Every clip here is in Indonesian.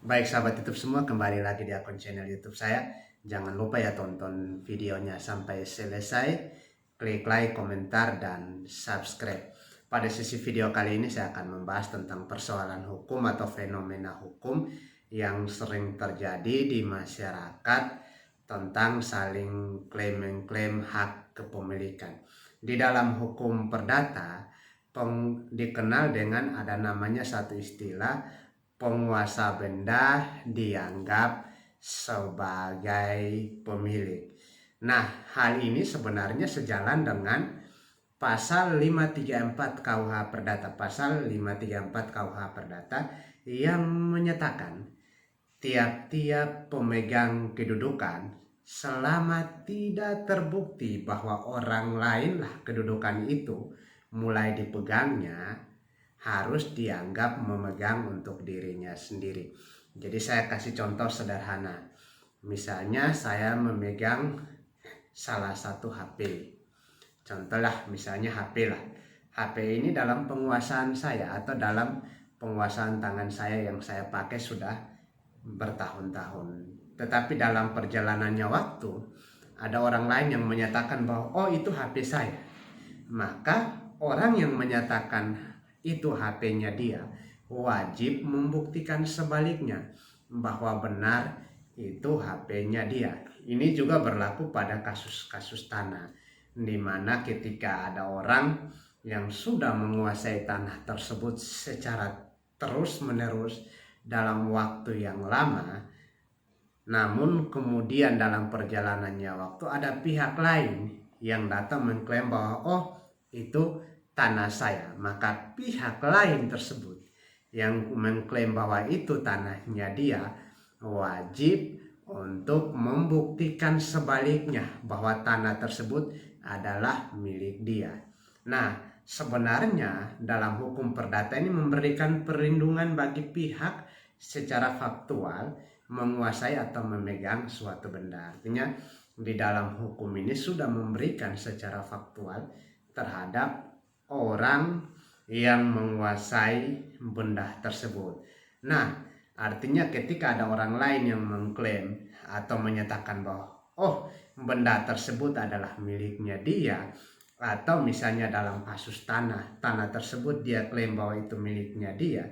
Baik sahabat YouTube semua, kembali lagi di akun channel YouTube saya. Jangan lupa ya tonton videonya sampai selesai, klik like, komentar, dan subscribe. Pada sesi video kali ini saya akan membahas tentang persoalan hukum atau fenomena hukum yang sering terjadi di masyarakat tentang saling klaim-mengklaim hak kepemilikan. Di dalam hukum perdata dikenal dengan ada namanya satu istilah, penguasa benda dianggap sebagai pemilik. Nah, hal ini sebenarnya sejalan dengan pasal 534 KUH Perdata, pasal 534 KUH Perdata yang menyatakan tiap-tiap pemegang kedudukan selama tidak terbukti bahwa orang lainlah kedudukan itu mulai dipegangnya, harus dianggap memegang untuk dirinya sendiri. Jadi saya kasih contoh sederhana. Misalnya saya memegang salah satu HP. Contohlah misalnya HP lah. HP ini dalam penguasaan saya atau dalam penguasaan tangan saya yang saya pakai sudah bertahun-tahun. Tetapi dalam perjalanannya waktu, ada orang lain yang menyatakan bahwa oh itu HP saya. Maka orang yang menyatakan itu HP-nya dia wajib membuktikan sebaliknya bahwa benar itu HP-nya dia. Ini juga berlaku pada kasus-kasus tanah, di mana ketika ada orang yang sudah menguasai tanah tersebut secara terus-menerus dalam waktu yang lama, namun kemudian dalam perjalanannya waktu ada pihak lain yang datang mengklaim bahwa oh itu tanah saya, maka pihak lain tersebut yang mengklaim bahwa itu tanahnya dia wajib untuk membuktikan sebaliknya bahwa tanah tersebut adalah milik dia. Nah, sebenarnya dalam hukum perdata ini memberikan perlindungan bagi pihak secara faktual menguasai atau memegang suatu benda. Artinya di dalam hukum ini sudah memberikan secara faktual terhadap orang yang menguasai benda tersebut. Nah, artinya ketika ada orang lain yang mengklaim atau menyatakan bahwa oh benda tersebut adalah miliknya dia, atau misalnya dalam kasus tanah tersebut dia klaim bahwa itu miliknya dia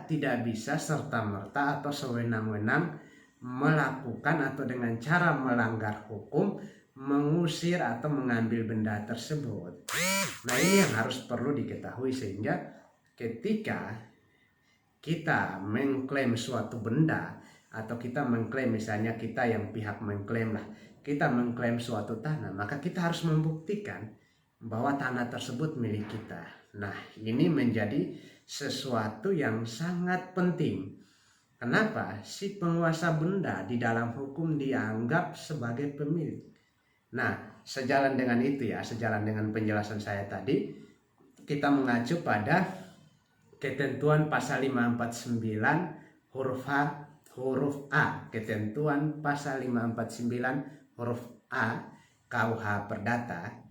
tidak bisa serta-merta atau sewenang-wenang melakukan atau dengan cara melanggar hukum mengusir atau mengambil benda tersebut. Nah, ini yang harus perlu diketahui, sehingga ketika kita mengklaim suatu benda atau kita mengklaim, misalnya kita yang pihak mengklaim lah, kita mengklaim suatu tanah, maka kita harus membuktikan bahwa tanah tersebut milik kita. Nah, ini menjadi sesuatu yang sangat penting. Kenapa? Si penguasa benda di dalam hukum dianggap sebagai pemilik. Nah, sejalan dengan itu ya, sejalan dengan penjelasan saya tadi, kita mengacu pada ketentuan pasal 549 huruf A, ketentuan pasal 549 huruf A KUH Perdata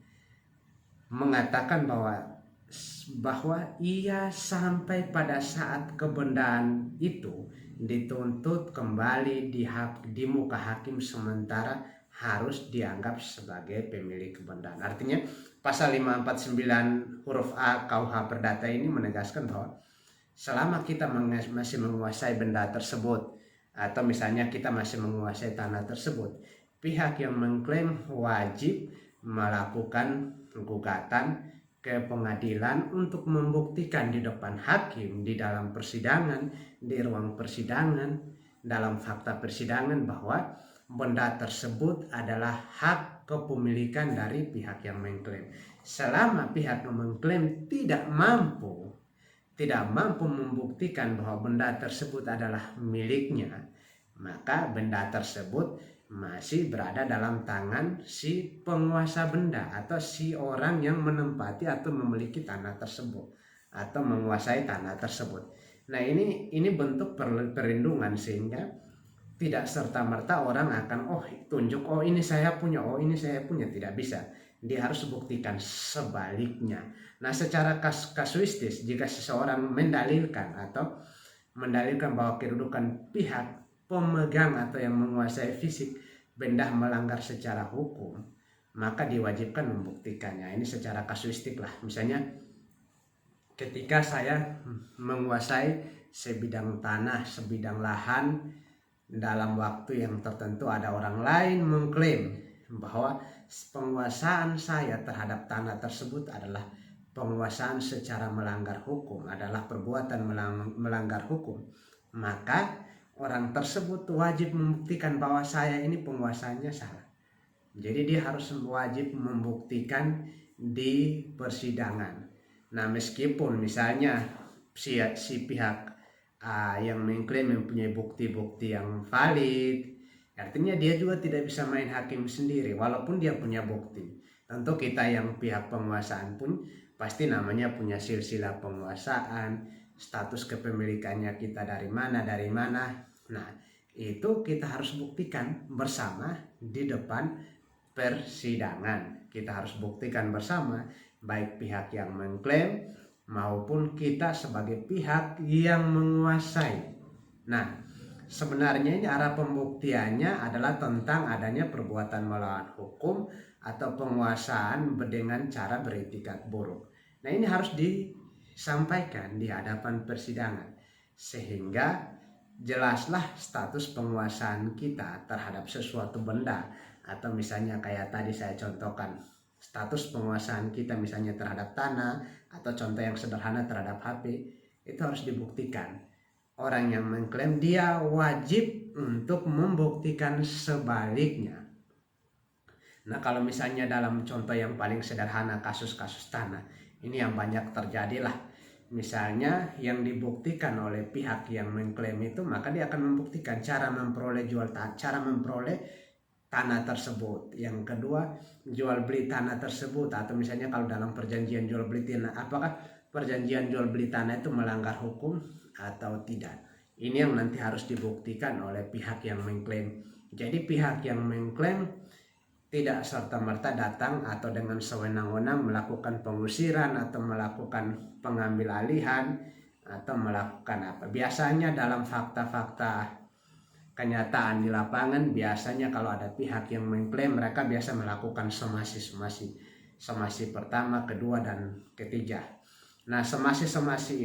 mengatakan bahwa ia sampai pada saat kebendaan itu dituntut kembali di muka hakim, sementara harus dianggap sebagai pemilik kebendaan. Artinya pasal 549 huruf A KUH Perdata ini menegaskan bahwa selama kita masih menguasai benda tersebut, atau misalnya kita masih menguasai tanah tersebut, pihak yang mengklaim wajib melakukan gugatan ke pengadilan untuk membuktikan di depan hakim, di dalam persidangan, di ruang persidangan, dalam fakta persidangan bahwa benda tersebut adalah hak kepemilikan dari pihak yang mengklaim. Selama pihak yang mengklaim tidak mampu membuktikan bahwa benda tersebut adalah miliknya, maka benda tersebut masih berada dalam tangan si penguasa benda atau si orang yang menempati atau memiliki tanah tersebut atau menguasai tanah tersebut. Nah, ini bentuk perlindungan, sehingga tidak serta-merta orang akan tunjuk ini saya punya, ini saya punya, tidak bisa. Dia harus buktikan sebaliknya. Nah, secara kasuistis, jika seseorang mendalilkan atau mendalilkan bahwa kedudukan pihak pemegang atau yang menguasai fisik benda melanggar secara hukum, maka diwajibkan membuktikannya. Ini secara kasuistik lah. Misalnya ketika saya menguasai sebidang tanah, sebidang lahan, dalam waktu yang tertentu ada orang lain mengklaim bahwa penguasaan saya terhadap tanah tersebut adalah penguasaan secara melanggar hukum, adalah perbuatan melanggar hukum, maka orang tersebut wajib membuktikan bahwa saya ini penguasaannya salah. Jadi dia harus wajib membuktikan di persidangan. Nah, meskipun misalnya si pihak yang mengklaim mempunyai bukti-bukti yang valid, artinya dia juga tidak bisa main hakim sendiri walaupun dia punya bukti. Tentu kita yang pihak penguasaan pun pasti namanya punya silsilah penguasaan, status kepemilikannya kita dari mana. Nah, itu kita harus buktikan bersama di depan persidangan. Kita harus buktikan bersama, baik pihak yang mengklaim maupun kita sebagai pihak yang menguasai. Nah, sebenarnya ini arah pembuktiannya adalah tentang adanya perbuatan melawan hukum atau penguasaan dengan cara beretikat buruk. Nah, ini harus disampaikan di hadapan persidangan sehingga jelaslah status penguasaan kita terhadap sesuatu benda, atau misalnya kayak tadi saya contohkan status penguasaan kita misalnya terhadap tanah, atau contoh yang sederhana terhadap HP, itu harus dibuktikan. Orang yang mengklaim dia wajib untuk membuktikan sebaliknya. Nah, kalau misalnya dalam contoh yang paling sederhana kasus-kasus tanah, ini yang banyak terjadi lah. Misalnya yang dibuktikan oleh pihak yang mengklaim itu, maka dia akan membuktikan cara memperoleh tanah tersebut. Yang kedua, jual beli tanah tersebut, atau misalnya kalau dalam perjanjian jual beli tanah, apakah perjanjian jual beli tanah itu melanggar hukum atau tidak. Ini yang nanti harus dibuktikan oleh pihak yang mengklaim. Jadi pihak yang mengklaim tidak serta-merta datang atau dengan sewenang-wenang melakukan pengusiran atau melakukan pengambil alihan atau melakukan apa. Biasanya dalam fakta-fakta kenyataan di lapangan, biasanya kalau ada pihak yang mengklaim, mereka biasa melakukan somasi pertama, kedua, dan ketiga. Nah, somasi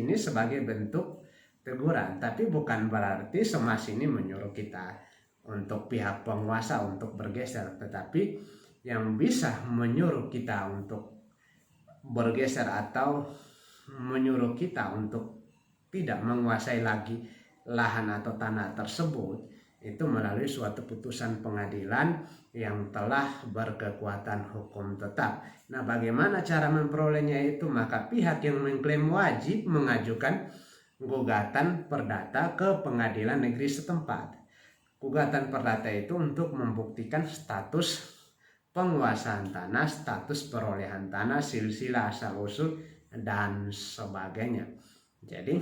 ini sebagai bentuk teguran, tapi bukan berarti somasi ini menyuruh kita untuk pihak penguasa untuk bergeser, tetapi yang bisa menyuruh kita untuk bergeser atau menyuruh kita untuk tidak menguasai lagi lahan atau tanah tersebut itu melalui suatu putusan pengadilan yang telah berkekuatan hukum tetap. Nah, bagaimana cara memperolehnya itu? Maka pihak yang mengklaim wajib mengajukan gugatan perdata ke pengadilan negeri setempat. Gugatan perdata itu untuk membuktikan status penguasaan tanah, status perolehan tanah, silsilah asal-usul, dan sebagainya. Jadi,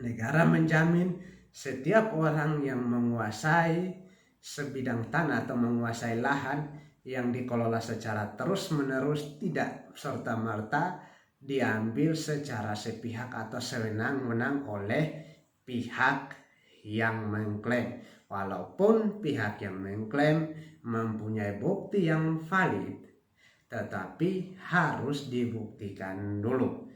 negara menjamin setiap orang yang menguasai sebidang tanah atau menguasai lahan yang dikelola secara terus-menerus tidak serta-merta diambil secara sepihak atau sewenang-wenang oleh pihak yang mengklaim. Walaupun pihak yang mengklaim mempunyai bukti yang valid, tetapi harus dibuktikan dulu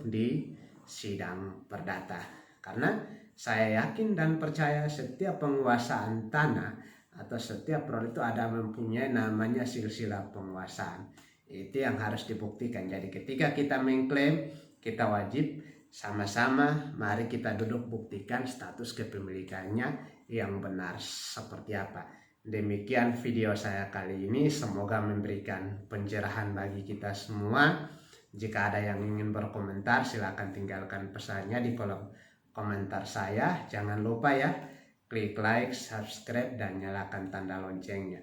di sidang perdata. Karena saya yakin dan percaya setiap penguasaan tanah atau setiap produk itu ada mempunyai namanya silsilah penguasaan. Itu yang harus dibuktikan. Jadi ketika kita mengklaim, kita wajib sama-sama mari kita duduk buktikan status kepemilikannya yang benar seperti apa. Demikian video saya kali ini, semoga memberikan pencerahan bagi kita semua. Jika ada yang ingin berkomentar, silakan tinggalkan pesannya di kolom komentar saya. Jangan lupa ya, klik like, subscribe, dan nyalakan tanda loncengnya.